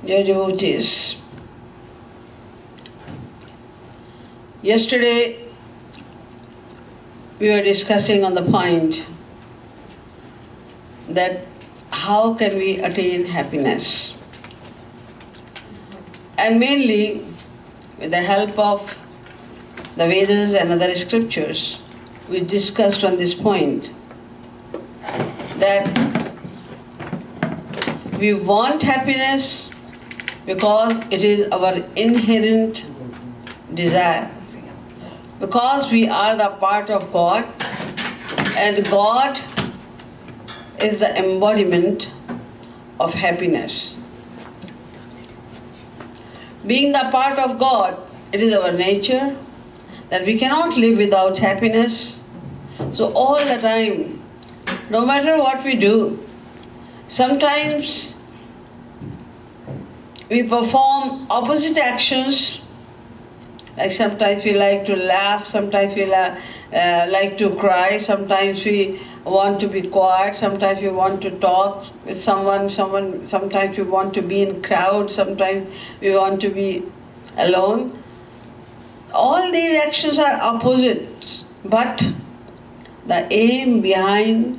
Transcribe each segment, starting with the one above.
Dear devotees, yesterday we were discussing on the point that how can we attain happiness? And mainly with the help of the Vedas and other scriptures, we discussed on this point that we want happiness because it is our inherent desire. Because we are the part of God, and God is the embodiment of happiness. Being the part of God, it is our nature that we cannot live without happiness. So all the time, no matter what we do, sometimes we perform opposite actions. Like sometimes we like to laugh, sometimes we like to cry, sometimes we want to be quiet, sometimes we want to talk with someone, sometimes we want to be in crowd, sometimes we want to be alone. All these actions are opposites, but the aim behind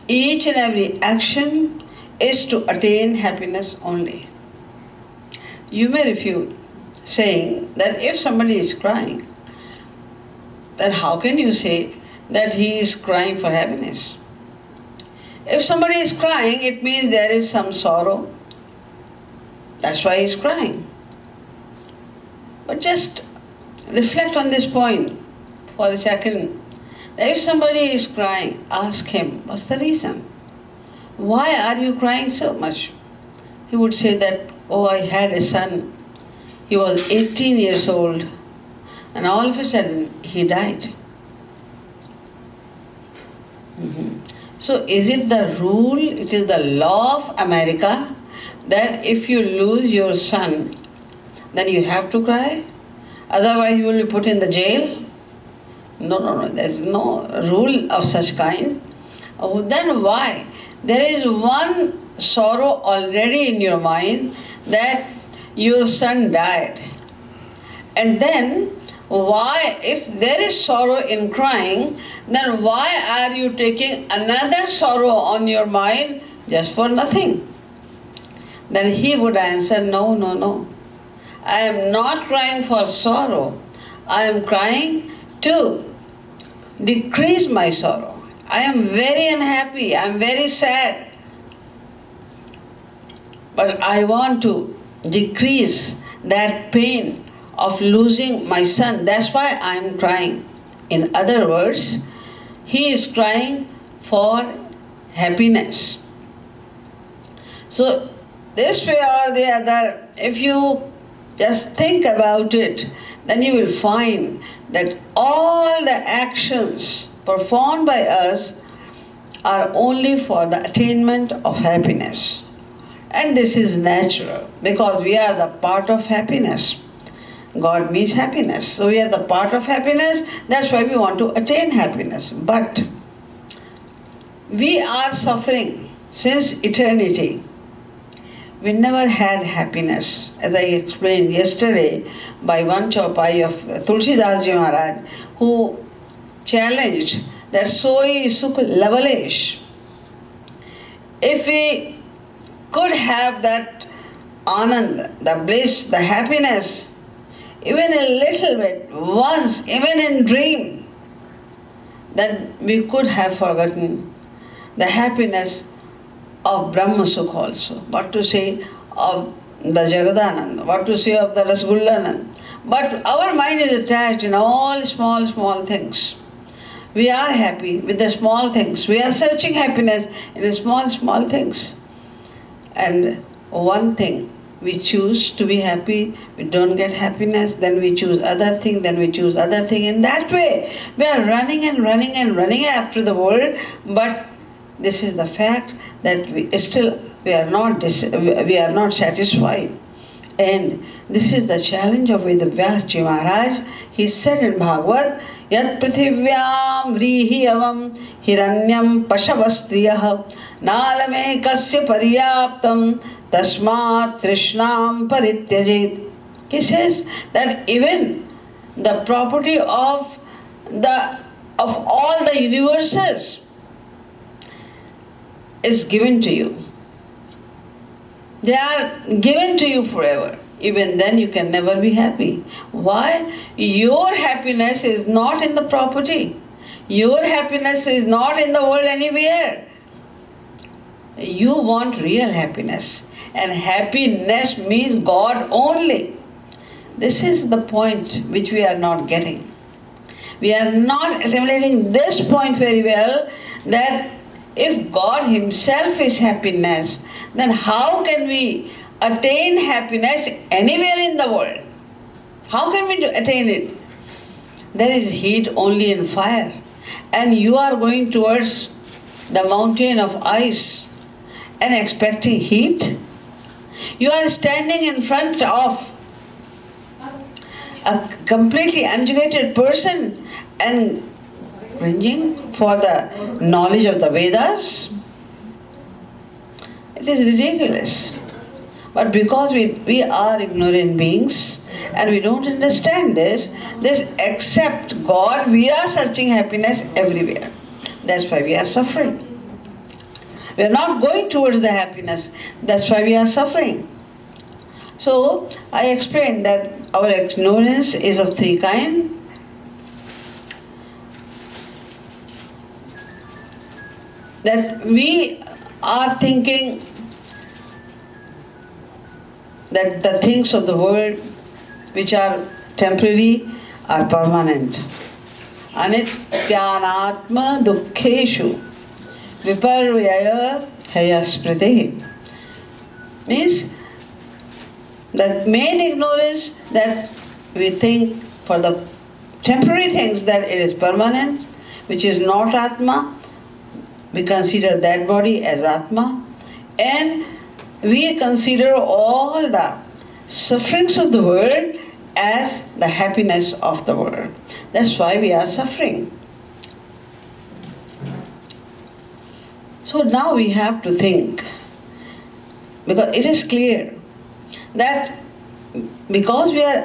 each and every action is to attain happiness only. You may refute, saying that if somebody is crying, then how can you say that he is crying for happiness? If somebody is crying, it means there is some sorrow. That's why he is crying. But just reflect on this point for a second. If somebody is crying, ask him, what's the reason? Why are you crying so much? He would say that, oh, I had a son. He was 18 years old, and all of a sudden he died. So is it the rule, it is the law of America that if you lose your son, then you have to cry? Otherwise you will be put in the jail? No, there is no rule of such kind. Oh, then why? There is one sorrow already in your mind that your son died. And then why, if there is sorrow in crying, then why are you taking another sorrow on your mind just for nothing? Then he would answer, no. I am not crying for sorrow. I am crying to decrease my sorrow. I am very unhappy. I am very sad. But I want to decrease that pain of losing my son. That's why I am crying. In other words, he is crying for happiness. So this way or the other, if you just think about it, then you will find that all the actions performed by us are only for the attainment of happiness. And this is natural, because we are the part of happiness. God means happiness. So we are the part of happiness, that's why we want to attain happiness. But we are suffering since eternity. We never had happiness. As I explained yesterday by one chaupai of Tulsidas Ji Maharaj, who challenged that soi sukh lavalesh. If we could have that anand, the bliss, the happiness, even a little bit, once, even in dream, then we could have forgotten the happiness of Brahma Sukh also. What to say of the Jagadanand, what to say of the Rasgullanand. But our mind is attached in all small things. We are happy with the small things. We are searching happiness in the small things. And one thing, we choose to be happy, we don't get happiness, then we choose other thing, then we choose other thing. In that way, we are running after the world, but this is the fact that we are not satisfied. And this is the challenge of Vedavyas Ji Maharaj. He said in Bhagavad, Yat prithivyam vrihiyavam hiranyam pasavastriyah nalame kasya paryaptam tasmat trishnam parityajit. He says that even the property of all the universes is given to you. They are given to you forever. Even then you can never be happy. Why? Your happiness is not in the property. Your happiness is not in the world anywhere. You want real happiness. And happiness means God only. This is the point which we are not getting. We are not assimilating this point very well, that if God Himself is happiness, then how can we attain happiness anywhere in the world? How can we attain it? There is heat only in fire. And you are going towards the mountain of ice and expecting heat. You are standing in front of a completely uneducated person and cringing for the knowledge of the Vedas. It is ridiculous. But because we are ignorant beings and we don't understand this except God, we are searching happiness everywhere. That's why we are suffering. We are not going towards the happiness. That's why we are suffering. So I explained that our ignorance is of three kinds. That we are thinking that the things of the world which are temporary are permanent. Anityanatma dukkheshu viparvyaya hayaspritehi. Means the main ignorance that we think for the temporary things that it is permanent, which is not Atma. We consider that body as Atma, and we consider all the sufferings of the world as the happiness of the world. That's why we are suffering. So now we have to think, because it is clear that because we are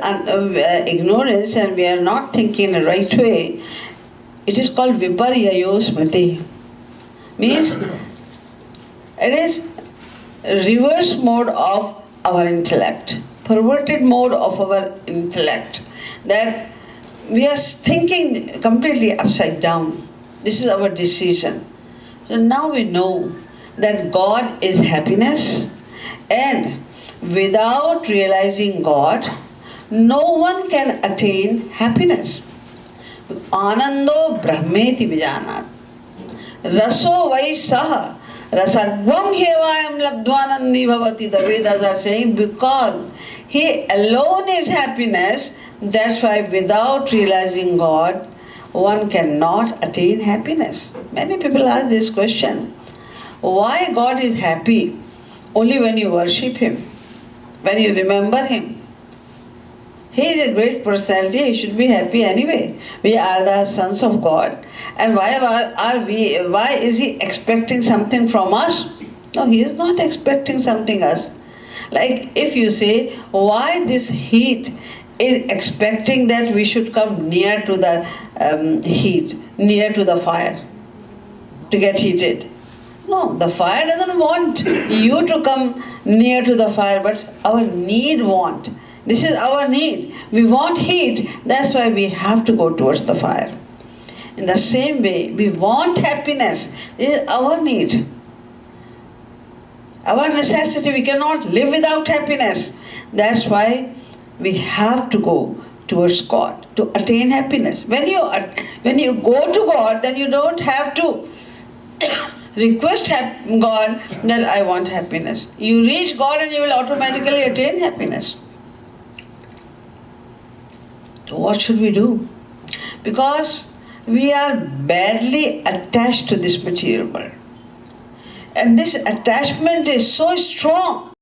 ignorance and we are not thinking in the right way, it is called viparyayo smriti. Means it is reverse mode of our intellect, perverted mode of our intellect, that we are thinking completely upside down. This is our decision. So now we know that God is happiness, and without realizing God, no one can attain happiness. Anando brahmeti vijanat. Raso vai saha. Rasagvam hevayam labdvanandi bhavati. The Vedas are saying because He alone is happiness, that's why without realizing God, one cannot attain happiness. Many people ask this question. Why God is happy only when you worship Him, when you remember Him? He is a great personality, He should be happy anyway. We are the sons of God. And why is He expecting something from us? No, He is not expecting something us. Like if you say, why this heat is expecting that we should come near to the heat, near to the fire to get heated. No, the fire doesn't want you to come near to the fire, but our need want. This is our need. We want heat, that's why we have to go towards the fire. In the same way, we want happiness. This is our need. Our necessity, we cannot live without happiness. That's why we have to go towards God to attain happiness. When you go to God, then you don't have to request God that I want happiness. You reach God and you will automatically attain happiness. So what should we do? Because we are badly attached to this material world. And this attachment is so strong